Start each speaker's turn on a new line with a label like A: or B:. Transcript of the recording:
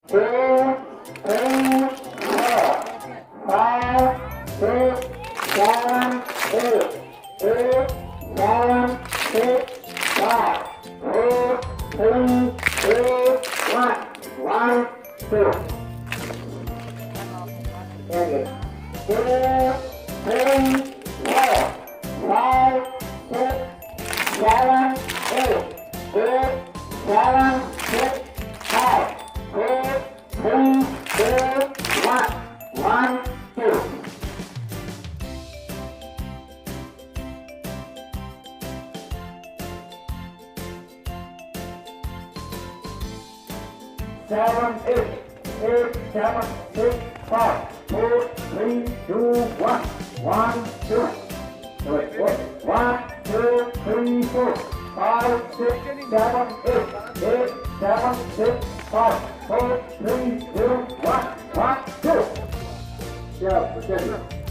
A: two, three, four, five, six, seven, eight, seven, six, five, four, three, two, one, two. Very good. Two, three, four, five, six, seven, eight, seven, six, five, four, three, two, one, two. Seven, eight, seven, six, five, four, three, two, one, two. Wait, what? 1, 2, 3, 4, 5, 6, 7, 8, 7, 6, 5, 4, 3, 2, 1, 2. Yeah,